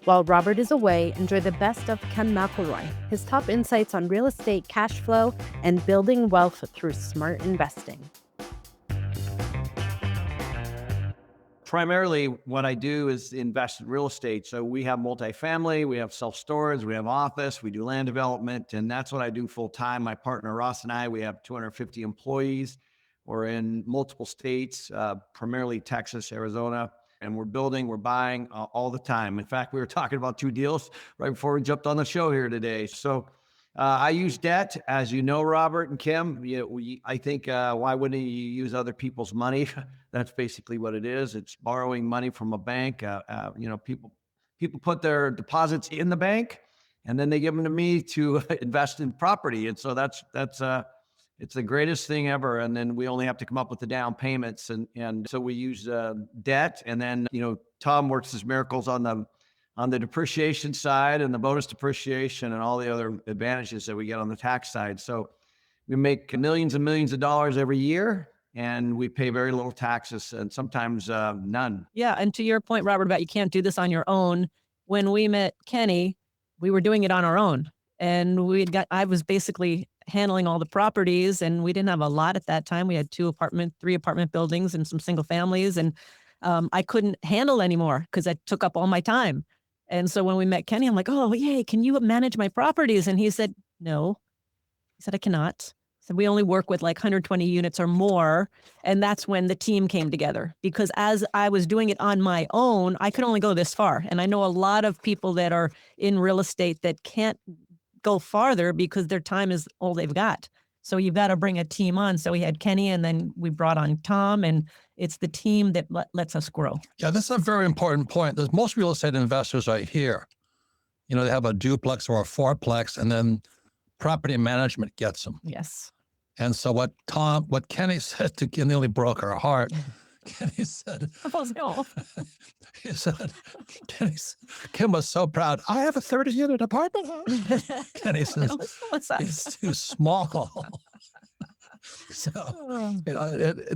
While Robert is away, enjoy the best of Ken McElroy, his top insights on real estate cash flow and building wealth through smart investing. Primarily, what I do is invest in real estate. So we have multifamily, we have self-storage, we have office, we do land development, and that's what I do full time. My partner Ross and I, we have 250 employees. We're in multiple states, primarily Texas, Arizona, and we're buying all the time. In fact, we were talking about two deals right before we jumped on the show here today. So I use debt, as you know, Robert and Kim. I think why wouldn't you use other people's money? That's basically what it is. It's borrowing money from a bank. People put their deposits in the bank, and then they give them to me to invest in property. And so that's it's the greatest thing ever. And then we only have to come up with the down payments, and so we use debt. And then Tom works his miracles on the depreciation side and the bonus depreciation and all the other advantages that we get on the tax side. So we make millions and millions of dollars every year, and we pay very little taxes and sometimes none. Yeah. And to your point, Robert, about you can't do this on your own. When we met Kenny, we were doing it on our own. And I was basically handling all the properties, and we didn't have a lot at that time. We had 3 apartment buildings and some single families. And I couldn't handle anymore because that took up all my time. And so when we met Kenny, I'm like, oh, yay, can you manage my properties? And he said, no. He said, I cannot. So we only work with like 120 units or more. And that's when the team came together, because as I was doing it on my own, I could only go this far. And I know a lot of people that are in real estate that can't go farther because their time is all they've got. So you've got to bring a team on. So we had Kenny, and then we brought on Tom, and it's the team that lets us grow. Yeah, this is a very important point. There's most real estate investors right here. They have a duplex or a fourplex, and then property management gets them. Yes. And so what Kenny said to nearly broke our heart. Kenny said, he said, Kim was so proud. I have a 30-unit apartment house. Kenny says, it's too small. So,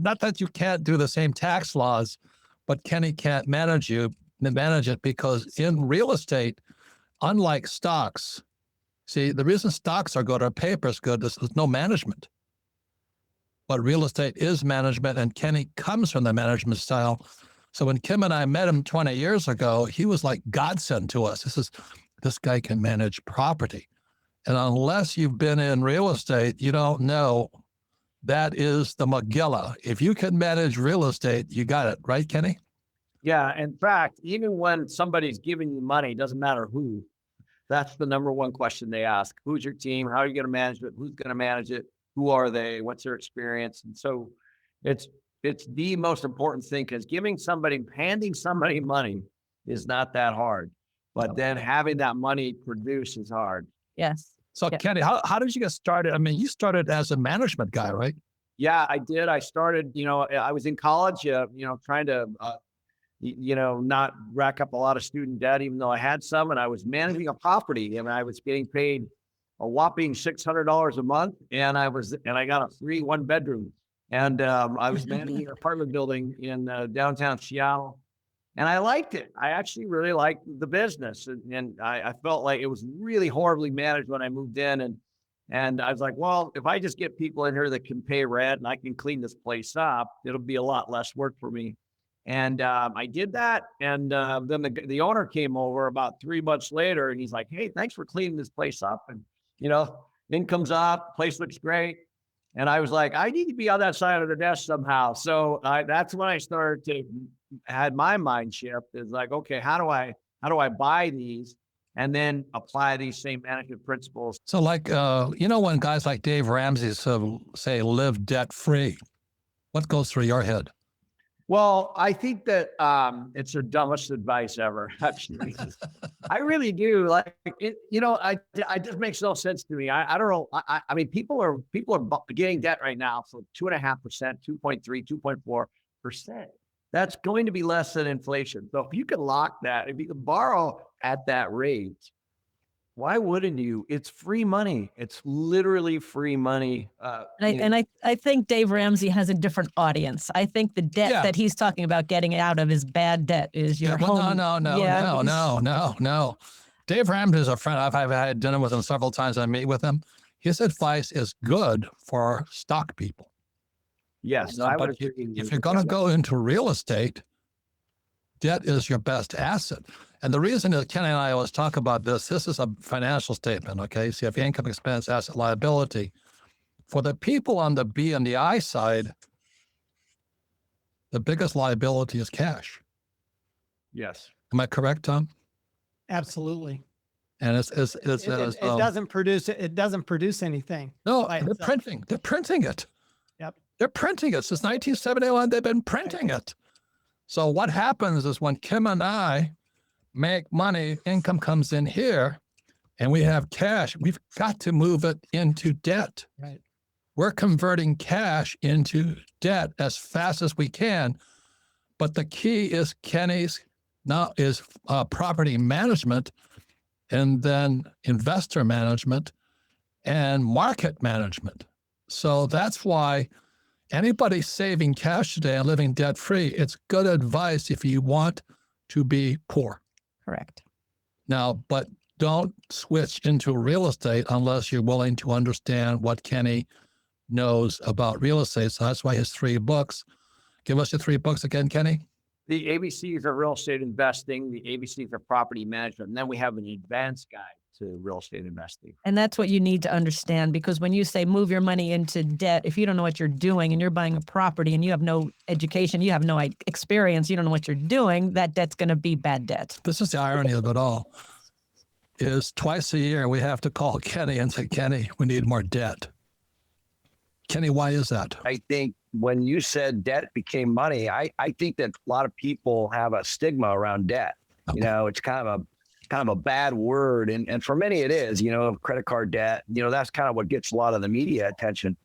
not that you can't do the same tax laws, but Kenny can't manage it because in real estate, unlike stocks, see, the reason stocks are good or paper is good is there's no management. But real estate is management, and Kenny comes from the management style. So when Kim and I met him 20 years ago, he was like godsend to us. This guy can manage property. And unless you've been in real estate, you don't know. That is the Megillah. If you can manage real estate, you got it. Right, Kenny? Yeah. In fact, even when somebody's giving you money, doesn't matter who, that's the number one question they ask. Who's your team? How are you going to manage it? Who's going to manage it? Who are they? What's their experience? And so it's the most important thing, because handing somebody money is not that hard, but then having that money produce is hard. Yes. So Kenny, how did you get started? I mean, you started as a management guy, right? Yeah, I did. I started, I was in college, trying to, not rack up a lot of student debt, even though I had some, and I was managing a property, and I was getting paid a whopping $600 a month. And I got a free 1-bedroom, and I was managing an apartment building in downtown Seattle, and I liked it. I actually really liked the business, and I felt like it was really horribly managed when I moved in, and I was like, well, if I just get people in here that can pay rent and I can clean this place up, it'll be a lot less work for me. And I did that, and then the owner came over about 3 months later, and he's like, hey, thanks for cleaning this place up. And income's up, place looks great. And I was like, I need to be on that side of the desk somehow. So that's when I started had my mind shift. Is like, okay, how do I buy these and then apply these same management principles? So like, when guys like Dave Ramsey say live debt free, what goes through your head? Well, I think that it's the dumbest advice ever, actually. I really do. Like, it just makes no sense to me. I don't know. I mean, people are getting debt right now for 2.5%, 2.3, 2.4%. That's going to be less than inflation. So if you can lock that, if you can borrow at that rate, Why wouldn't you? It's free money. It's literally free money. I think Dave Ramsey has a different audience. I think the debt Yeah. that he's talking about getting out of is bad debt, is your Well, home. no. Dave Ramsey is a friend. I've had dinner with him several times. I meet with him. His advice is good for stock people. Yes, No, I but would agree. if you're going to go into real estate, debt is your best asset. And the reason that Ken and I always talk about this is a financial statement, okay? So you have income, expense, asset, liability. For the people on the B and the I side, the biggest liability is cash. Yes. Am I correct, Tom? Absolutely. And It doesn't produce anything. No, by they're itself. printing. They're printing it. Yep. They're printing it since 1971. They've been printing it. So what happens is when Kim and I make money, income comes in here, and we have cash, we've got to move it into debt. Right. We're converting cash into debt as fast as we can. But the key is Kenny's now is property management, and then investor management and market management. So that's why anybody saving cash today and living debt free, it's good advice if you want to be poor. Correct. Now, but don't switch into real estate unless you're willing to understand what Kenny knows about real estate. So that's why his 3 books. Give us your 3 books again, Kenny. The ABCs are real estate investing, the ABCs are property management, and then we have an advanced guide to real estate investing. And that's what you need to understand, because when you say move your money into debt, if you don't know what you're doing and you're buying a property and you have no education, you have no experience, you don't know what you're doing, that debt's going to be bad debt. This is the irony of it all, is twice a year we have to call Kenny and say, Kenny, we need more debt. Kenny, why is that? I think when you said debt became money, I think that a lot of people have a stigma around debt. Okay. You know, it's kind of a bad word. And for many it is, you know, credit card debt, you know, that's kind of what gets a lot of the media attention.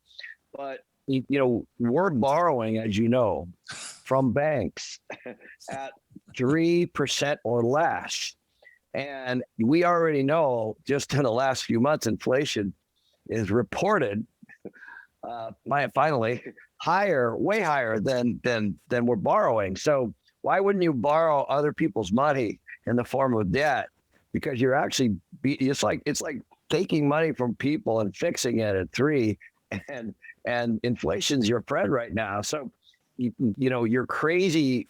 But, you know, we're borrowing, as you know, from banks at 3% or less. And we already know just in the last few months, inflation is reported finally way higher than we're borrowing. So why wouldn't you borrow other people's money in the form of debt? Because you're actually it's like taking money from people and fixing it at 3, and inflation's your friend right now. So you know, you're crazy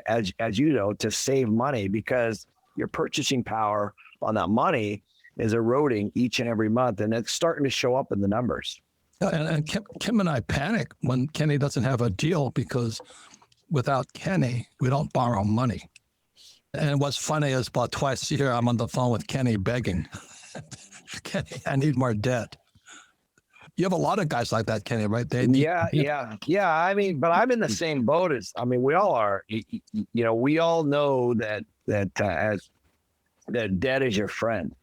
as you know, to save money, because your purchasing power on that money is eroding each and every month, and it's starting to show up in the numbers. And Kim and I panic when Kenny doesn't have a deal, because without Kenny, we don't borrow money. And what's funny is about twice a year, I'm on the phone with Kenny begging, Kenny, I need more debt. You have a lot of guys like that, Kenny, right? Yeah. I mean, but I'm in the same boat we all are. You know, we all know that debt is your friend.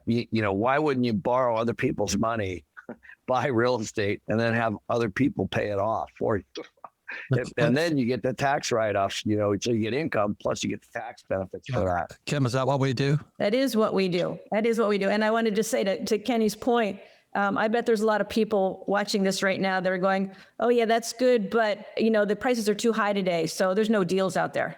You know, why wouldn't you borrow other people's money, buy real estate, and then have other people pay it off for you? And then you get the tax write-offs, you know, so you get income, plus you get the tax benefits for that. Kim, is that what we do? That is what we do. And I wanted to say to Kenny's point, I bet there's a lot of people watching this right now that are going, oh yeah, that's good, but you know, the prices are too high today, so there's no deals out there.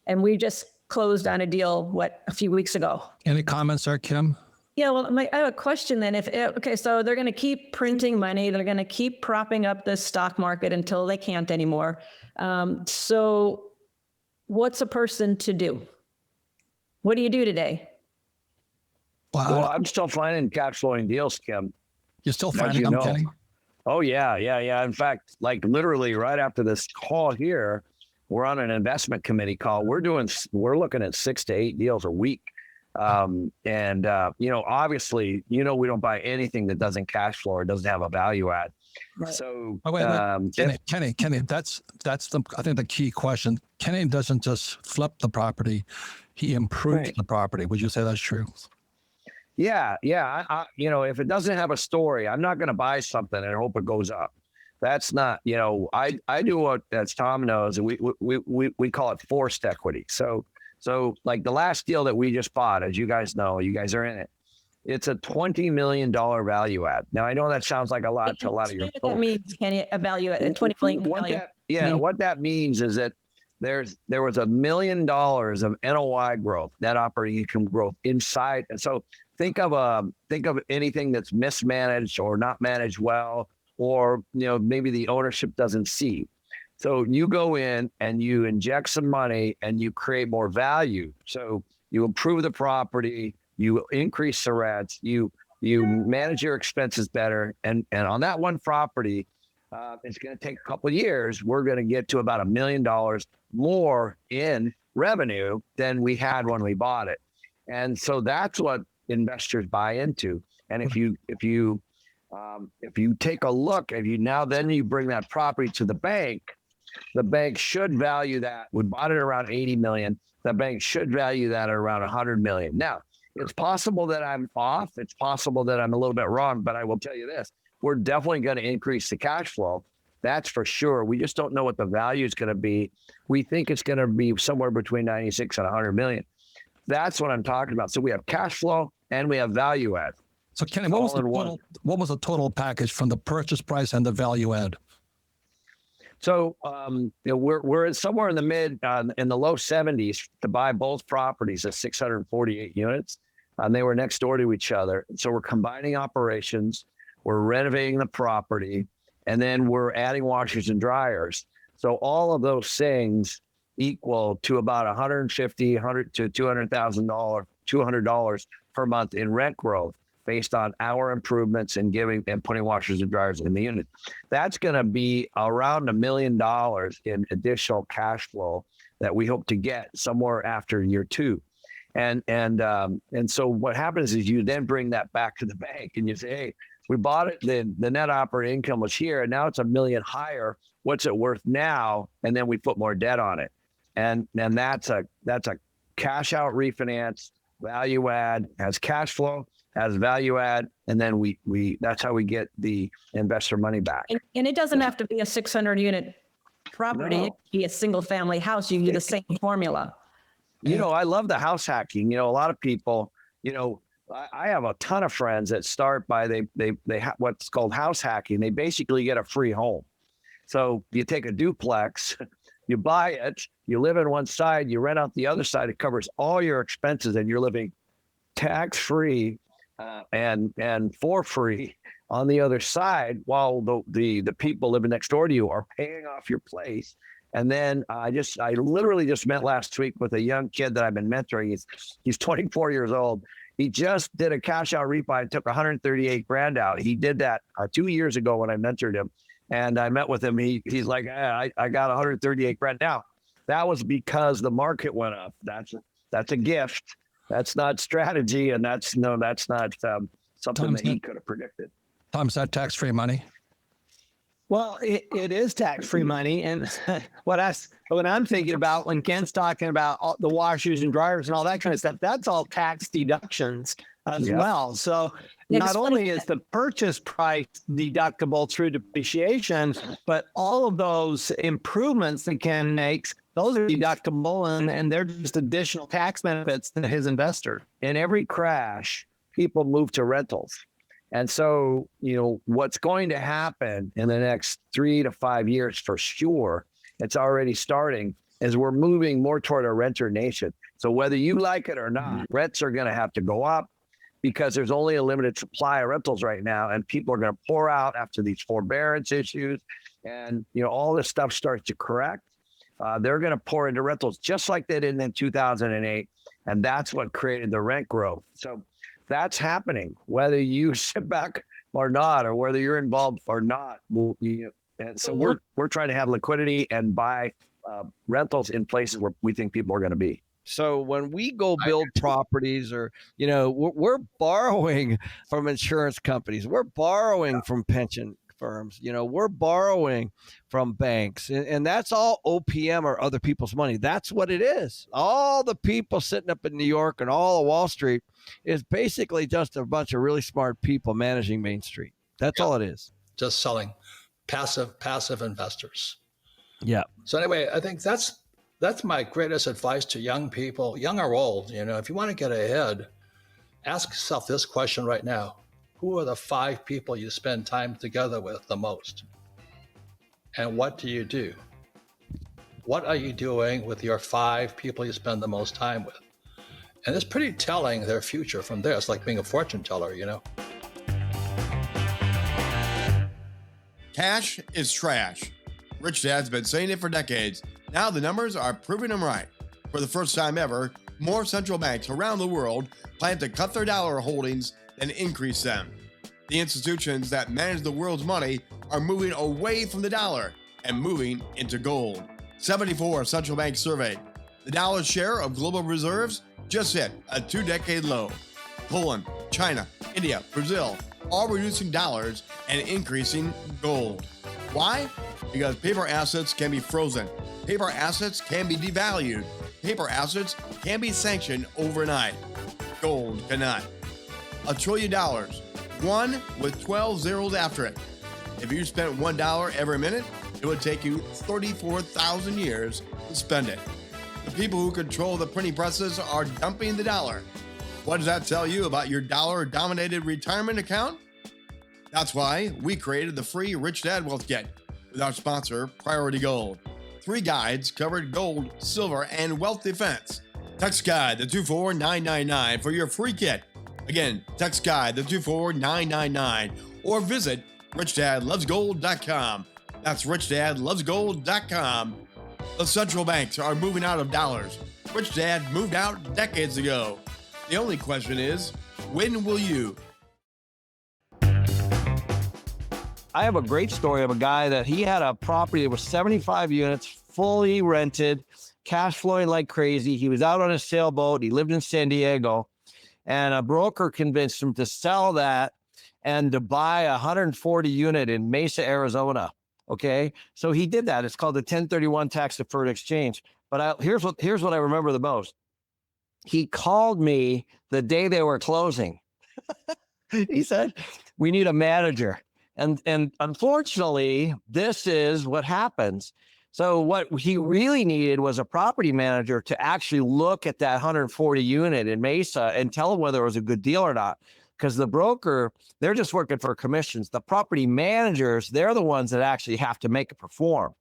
And we just closed on a deal, a few weeks ago. Any comments there, Kim? Yeah, well, I have a question then. So they're going to keep printing money. They're going to keep propping up the stock market until they can't anymore. So what's a person to do? What do you do today? Well, I'm still finding cash flowing deals, Kim. You're still finding them, Kenny? Oh, yeah. In fact, like literally right after this call here, we're on an investment committee call. We're looking at 6 to 8 deals a week. You know, obviously, you know, we don't buy anything that doesn't cash flow or doesn't have a value add. Right. So, wait, Kenny, that's I think the key question. Kenny doesn't just flip the property; he improves the property. Would you say that's true? Yeah. You know, if it doesn't have a story, I'm not going to buy something and hope it goes up. That's not, you know, I do what, as Tom knows, we call it forced equity. So So like the last deal that we just bought, as you guys know, you guys are in it. It's a $20 million value add. Now I know that sounds like a lot to a lot of your What folks. that means, can you evaluate at 20 million value? What that means is that there was $1 million of NOI growth, net operating income growth inside. And so think of anything that's mismanaged or not managed well, or maybe the ownership doesn't see. So you go in and you inject some money and you create more value. So you improve the property, you increase the rents, you manage your expenses better, and on that one property, it's going to take a couple of years. We're going to get to about $1 million more in revenue than we had when we bought it, and so that's what investors buy into. And if you take a look, then you bring that property to the bank should value that. We bought it around 80 million. The bank should value that at around 100 million. Now, it's possible that I'm off. It's possible that I'm a little bit wrong, but I will tell you this: we're definitely going to increase the cash flow. That's for sure. We just don't know what the value is going to be. We think it's going to be somewhere between 96 and 100 million. That's what I'm talking about. So we have cash flow and we have value add. So Kenny, what was the total package from the purchase price and the value add? So we're somewhere in the low 70s to buy both properties at 648 units. And they were next door to each other. So we're combining operations, we're renovating the property, and then we're adding washers and dryers. So all of those things equal to about $100 to $200,000 per month in rent growth, based on our improvements and putting washers and dryers in the unit. That's going to be around $1 million in additional cash flow that we hope to get somewhere after year 2. And so what happens is you then bring that back to the bank and you say, hey, we bought it, the net operating income was here, and now it's $1 million higher. What's it worth now? And then we put more debt on it. And that's a cash out refinance, value add, has cash flow, has value add, and then we that's how we get the investor money back. And it doesn't have to be a 600 unit property. No. It could be a single family house. You can do the same formula. I love the house hacking. A lot of people, I have a ton of friends that start by they what's called house hacking. They basically get a free home. So you take a duplex, you buy it, you live in one side, you rent out the other side. It covers all your expenses, and you're living tax free and for free on the other side, while the people living next door to you are paying off your place. And then I literally just met last week with a young kid that I've been mentoring. He's 24 years old. He just did a cash out refi and took 138 grand out. He did that 2 years ago when I mentored him, and I met with him. He's like, I got 138 grand now. That was because the market went up. That's a gift. That's not strategy, and that's not something that he could have predicted. Tom, is that tax-free money? Well, it is tax-free money. And what I'm thinking about when Ken's talking about all the washers and dryers and all that kind of stuff, that's all tax deductions as well. So not only is the purchase price deductible through depreciation, but all of those improvements that Ken makes, those are deductible, and they're just additional tax benefits to his investor. In every crash, people move to rentals. And so, what's going to happen in the next 3 to 5 years for sure, it's already starting, is we're moving more toward a renter nation. So whether you like it or not, rents are going to have to go up because there's only a limited supply of rentals right now, and people are going to pour out after these forbearance issues, and all this stuff starts to correct. They're going to pour into rentals just like they did in 2008, and that's what created the rent growth. So that's happening, whether you sit back or not, or whether you're involved or not. And so we're trying to have liquidity and buy rentals in places where we think people are going to be. So when we go build properties, or, we're borrowing from insurance companies, we're borrowing from pension firms, we're borrowing from banks, and that's all OPM or other people's money. That's what it is. All the people sitting up in New York and all of Wall Street is basically just a bunch of really smart people managing Main Street. That's all it is. Just selling passive investors. Yeah. So anyway, I think that's That's my greatest advice to young people, young or old. If you want to get ahead, ask yourself this question right now. Who are the 5 people you spend time together with the most? And what do you do? What are you doing with your 5 people you spend the most time with? And it's pretty telling their future from there. It's like being a fortune teller, Cash is trash. Rich Dad's been saying it for decades. Now the numbers are proving him right. For the first time ever, more central banks around the world plan to cut their dollar holdings than increase them. The institutions that manage the world's money are moving away from the dollar and moving into gold. 74 central banks surveyed. The dollar's share of global reserves just hit a 2-decade low. Poland, China, India, Brazil, all reducing dollars and increasing gold. Why? Because paper assets can be frozen. Paper assets can be devalued. Paper assets can be sanctioned overnight. Gold cannot. $1 trillion, one with 12 zeros after it. If you spent $1 every minute, it would take you 34,000 years to spend it. The people who control the printing presses are dumping the dollar. What does that tell you about your dollar-dominated retirement account? That's why we created the free Rich Dad Wealth Kit with our sponsor, Priority Gold. 3 guides covered gold, silver, and wealth defense. Text GUIDE to 24999 for your free kit. Again, text GUIDE to 24999 or visit richdadlovesgold.com. That's richdadlovesgold.com. The central banks are moving out of dollars. Rich Dad moved out decades ago. The only question is, when will you? I have a great story of a guy that he had a property that was 75 units, fully rented, cash flowing like crazy. He was out on a sailboat. He lived in San Diego, and a broker convinced him to sell that and to buy a 140 unit in Mesa, Arizona. Okay. So he did that. It's called the 1031 tax deferred exchange. But here's what I remember the most. He called me the day they were closing. He said, "We need a manager." And unfortunately, this is what happens. So what he really needed was a property manager to actually look at that 140 unit in Mesa and tell him whether it was a good deal or not. Because the broker, they're just working for commissions. The property managers, they're the ones that actually have to make it perform.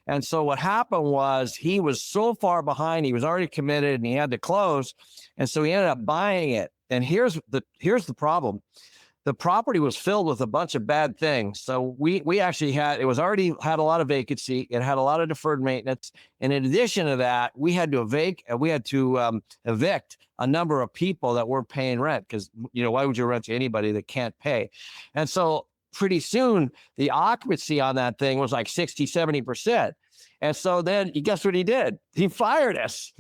And so what happened was he was so far behind, he was already committed and he had to close. And so he ended up buying it. And here's the problem. The property was filled with a bunch of bad things. So we actually it was already had a lot of vacancy. It had a lot of deferred maintenance. And in addition to that, we had to evict a number of people that weren't paying rent because, why would you rent to anybody that can't pay? And so pretty soon the occupancy on that thing was like 60, 70%. And so then guess what he did? He fired us.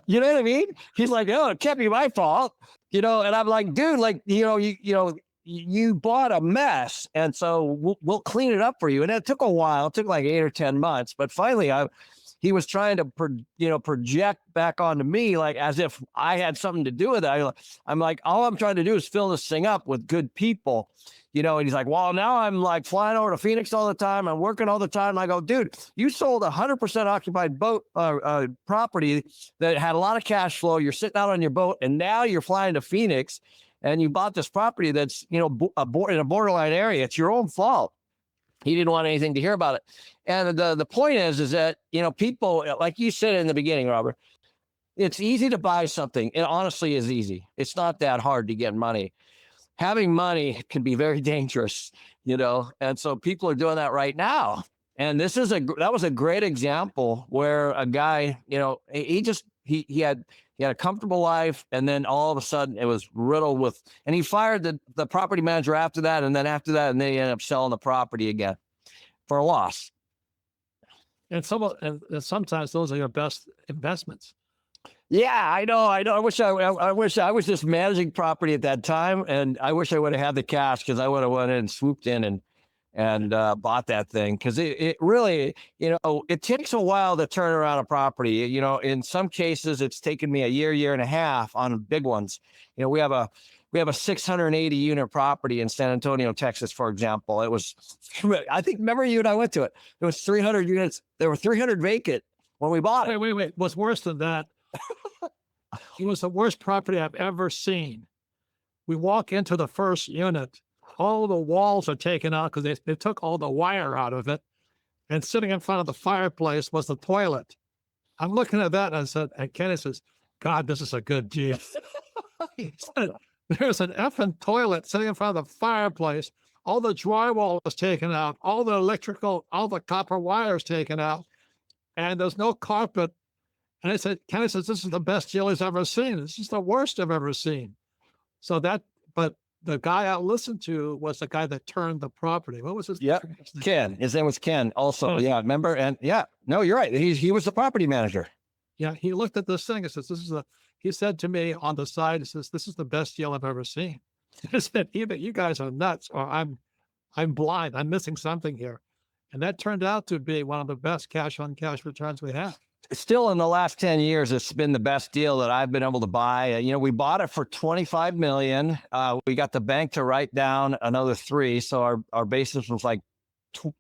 You know what I mean? He's like, "Oh, it can't be my fault." And I'm like, "Dude, you bought a mess. And so we'll clean it up for you." And it took a while. It took like 8 or 10 months. But finally, he was trying to project back onto me, like as if I had something to do with it. I'm like, all I'm trying to do is fill this thing up with good people. And he's like, "Well, now I'm like flying over to Phoenix all the time. I'm working all the time." And I go, "Dude, you sold 100% occupied boat property that had a lot of cash flow. You're sitting out on your boat, and now you're flying to Phoenix, and you bought this property that's in a borderline area. It's your own fault." He didn't want anything to hear about it. And the point is that people, like you said in the beginning, Robert, it's easy to buy something. It honestly is easy. It's not that hard to get money. Having money can be very dangerous, and so people are doing that right now. And that was a great example where a guy, he had a comfortable life, and then all of a sudden it was riddled with, and he fired the property manager after that, and then they ended up selling the property again for a loss. And sometimes those are your best investments. Yeah, I know. I wish I was just managing property at that time, and I wish I would have had the cash because I would have went in and swooped in and bought that thing, because it really, it takes a while to turn around a property. In some cases, it's taken me a year and a half on big ones. We have a 680 unit property in San Antonio, Texas, for example. It was, remember you and I went to it. It was 300 units. There were 300 vacant. when we bought it. Wait. What's worse than that? It was the worst property I've ever seen. We walk into the first unit, all the walls are taken out because they took all the wire out of it. And sitting in front of the fireplace was the toilet. I'm looking at that and I said, and Kenny says, God, this is a good deal. He said, there's an effing toilet sitting in front of the fireplace. All the drywall was taken out, all the electrical, all the copper wires taken out, and there's no carpet. And I said, Kenny says, this is the best deal he's ever seen. This is the worst I've ever seen. So but the guy I listened to was the guy that turned the property. What was his Yep. name? Ken. His name was Ken also. Yeah. Remember? And yeah, no, you're right. He was the property manager. Yeah. He looked at this thing and says, he said to me on the side, he says, this is the best deal I've ever seen. He said, either you guys are nuts or I'm blind. I'm missing something here. And that turned out to be one of the best cash on cash returns we have. Still in the last 10 years, it's been the best deal that I've been able to buy. We bought it for $25 million. We got the bank to write down another 3. So our basis was like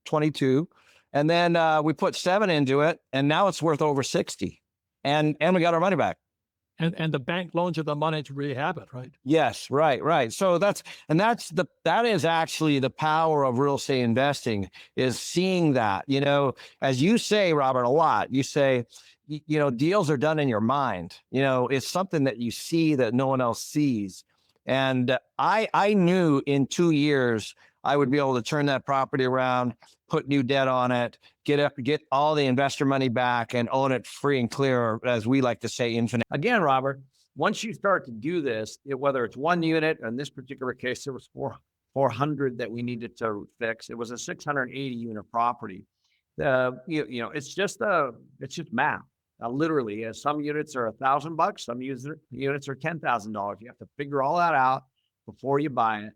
22. And then we put 7 into it, and now it's worth over 60. And we got our money back. And the bank loans you the money to rehab it, right? Yes, right. So that is actually the power of real estate investing, is seeing that, as you say, Robert, a lot, you say, deals are done in your mind. It's something that you see that no one else sees. And I knew in 2 years, I would be able to turn that property around, put new debt on it, get all the investor money back, and own it free and clear, as we like to say, infinite. Again, Robert, once you start to do this, whether it's one unit, in this particular case, there was 400 that we needed to fix. It was a 680 unit property. It's just math. Literally, some units are $1,000, some units are $10,000. You have to figure all that out before you buy it.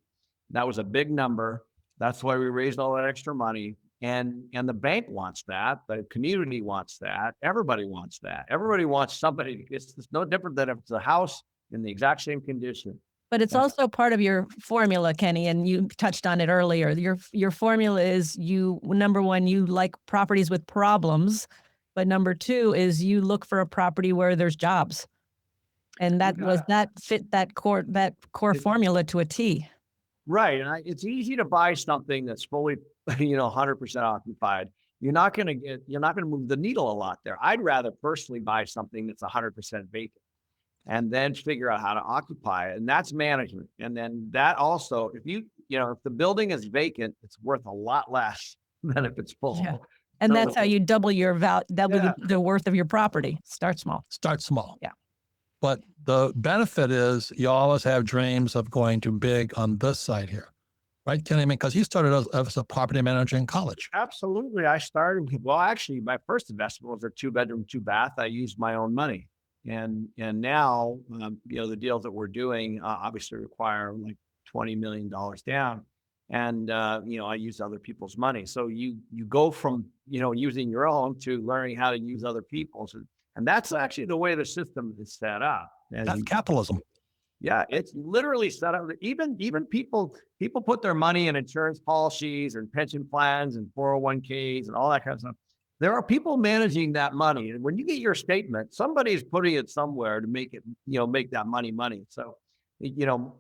That was a big number. That's why we raised all that extra money. And the bank wants that. The community wants that. Everybody wants that. Everybody wants somebody. It's no different than if it's a house in the exact same condition. But it's also part of your formula, Kenny, and you touched on it earlier. Your formula is number one, you like properties with problems, but number 2 is you look for a property where there's jobs. And that fit that core formula to a T. Right. And it's easy to buy something that's fully, 100% occupied. You're not going to move the needle a lot there. I'd rather personally buy something that's 100% vacant and then figure out how to occupy it. And that's management. And then that also, if the building is vacant, it's worth a lot less than if it's full. Yeah. And that's how you double the worth of your property. Start small. Yeah. But the benefit is you always have dreams of going to big on this side here, right, Kenny? Because you started as a property manager in college. Absolutely. Actually, my first investment was a 2-bedroom, 2-bath. I used my own money. And now, the deals that we're doing obviously require like $20 million down. And, I use other people's money. So you go from, using your own to learning how to use other people's. And that's actually the way the system is set up. That's capitalism. Yeah, it's literally set up. Even people put their money in insurance policies and pension plans and 401ks and all that kind of stuff. There are people managing that money. And when you get your statement, somebody's putting it somewhere to make it, make that money. So,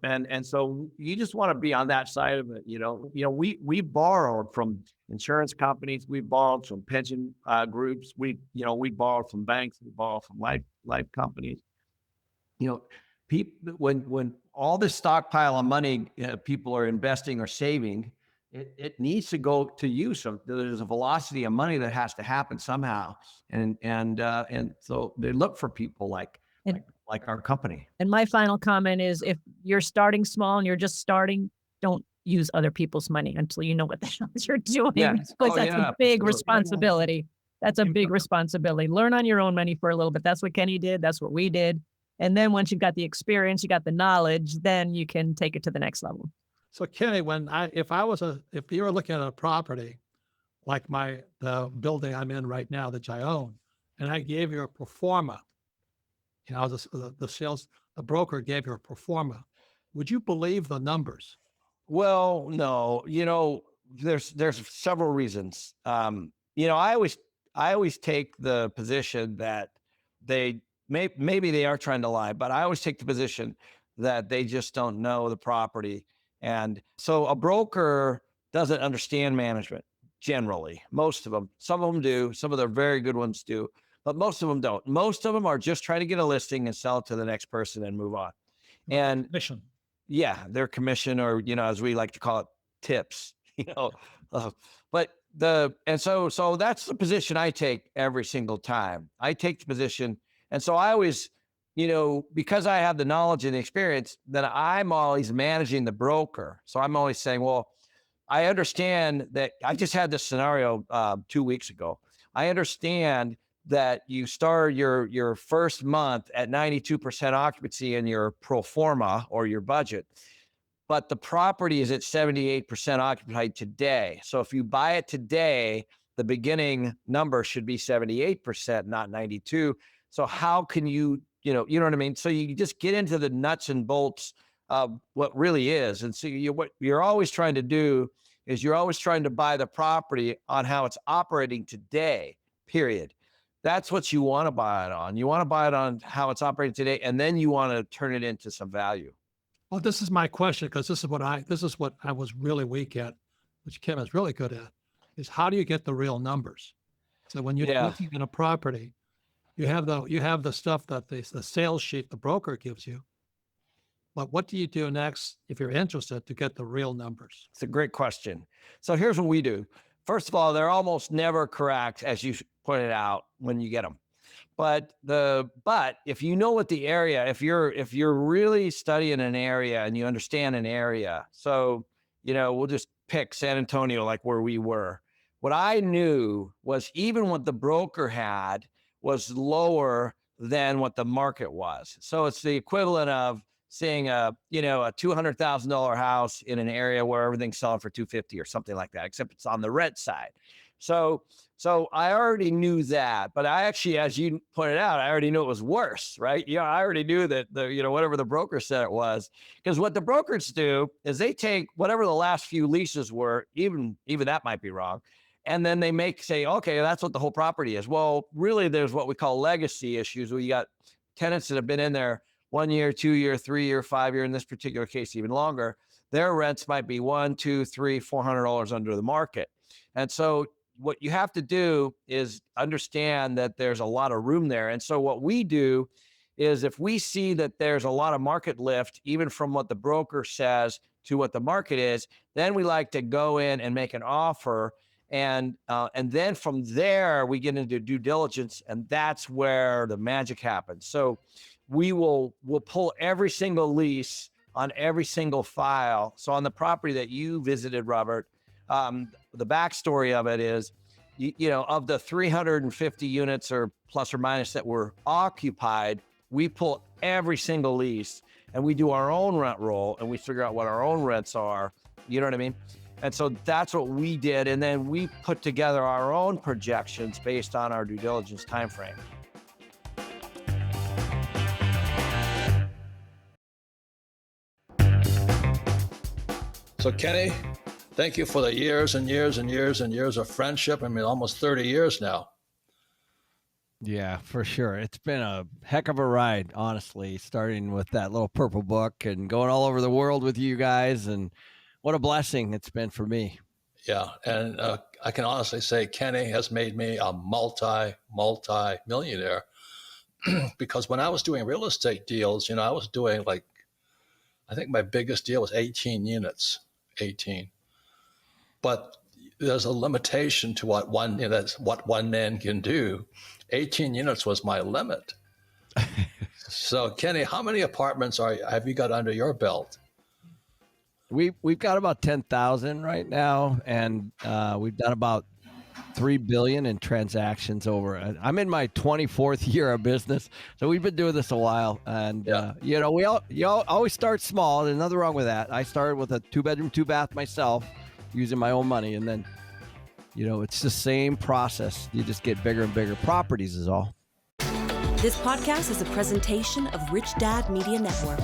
and so you just want to be on that side of it. We borrowed from insurance companies. We borrowed from pension groups. We borrowed from banks. We borrowed from life companies. People, when all this stockpile of money people are investing or saving, it needs to go to use. There's a velocity of money that has to happen somehow, and so they look for people like our company. And my final comment is, if you're starting small and you're just starting, don't use other people's money until you know what the hell you're doing. Yeah. Because that's a big responsibility. That's a big responsibility. Learn on your own money for a little bit. That's what Kenny did. That's what we did. And then once you've got the experience, you got the knowledge, then you can take it to the next level. So Kenny, if you were looking at a property like the building I'm in right now that I own, and I gave you a pro forma, the broker gave you a pro forma, would you believe the numbers? Well, no, there's several reasons. I I always take the position that maybe they are trying to lie, but I always take the position that they just don't know the property. And so a broker doesn't understand management generally. Most of them, some of them do, some of the very good ones do, but most of them don't. Most of them are just trying to get a listing and sell it to the next person and move on. And Commission. yeah, their commission, or, as we like to call it, tips, so that's the position I take every single time. I take the position. And so I always, because I have the knowledge and the experience, then I'm always managing the broker. So I'm always saying, well, I understand that I just had this scenario 2 weeks ago. I understand that you start your first month at 92% occupancy in your pro forma or your budget, but the property is at 78% occupied today. So if you buy it today, the beginning number should be 78%, not 92. So how can you know what I mean? So you just get into the nuts and bolts of what really is. And so what you're always trying to do is you're always trying to buy the property on how it's operating today, period. That's what you want to buy it on. You want to buy it on how it's operating today, and then you want to turn it into some value. Well, this is my question, because this is what I was really weak at, which Kim is really good at, is how do you get the real numbers? So when you're looking at a property, you have the stuff that the sales sheet the broker gives you. But what do you do next if you're interested to get the real numbers? It's a great question. So here's what we do. First of all, they're almost never correct, as you pointed out, when you get them. But if you know what the area, if you're really studying an area and you understand an area, so we'll just pick San Antonio, like where we were. What I knew was even what the broker had was lower than what the market was. So it's the equivalent of seeing a $200,000 house in an area where everything's selling for $250,000 or something like that, except it's on the rent side. So I already knew that, but I actually, as you pointed out, I already knew it was worse, right? I already knew that whatever the broker said it was, because what the brokers do is they take whatever the last few leases were, even that might be wrong, and then they say, okay, that's what the whole property is. Well, really, there's what we call legacy issues, where you got tenants that have been in there 1 year, 2 year, 3 year, 5 year, in this particular case, even longer. Their rents might be $100, $200, $300, $400 under the market. And so what you have to do is understand that there's a lot of room there. And so what we do is, if we see that there's a lot of market lift, even from what the broker says to what the market is, then we like to go in and make an offer. And then from there, we get into due diligence, and that's where the magic happens. So we'll pull every single lease on every single file. So on the property that you visited, Robert, the backstory of it is, of the 350 units or plus or minus that were occupied, we pull every single lease and we do our own rent roll and we figure out what our own rents are. You know what I mean? And so that's what we did. And then we put together our own projections based on our due diligence timeframe. So Kenny, thank you for the years and years and years and years of friendship. I mean, almost 30 years now. Yeah, for sure. It's been a heck of a ride, honestly, starting with that little purple book and going all over the world with you guys. And what a blessing it's been for me. Yeah. And I can honestly say Kenny has made me a multi-millionaire because when I was doing real estate deals, I was doing I think my biggest deal was 18 units, 18. But there's a limitation to what that's what one man can do. 18 units was my limit. So Kenny, how many apartments have you got under your belt? We've got about 10,000 right now, and we've done about $3 billion in transactions over. I'm in my 24th year of business, so we've been doing this a while. And you always start small. There's nothing wrong with that. I started with a 2-bedroom, 2-bath myself, using my own money, and then it's the same process. You just get bigger and bigger properties is all. This podcast is a presentation of Rich Dad Media Network.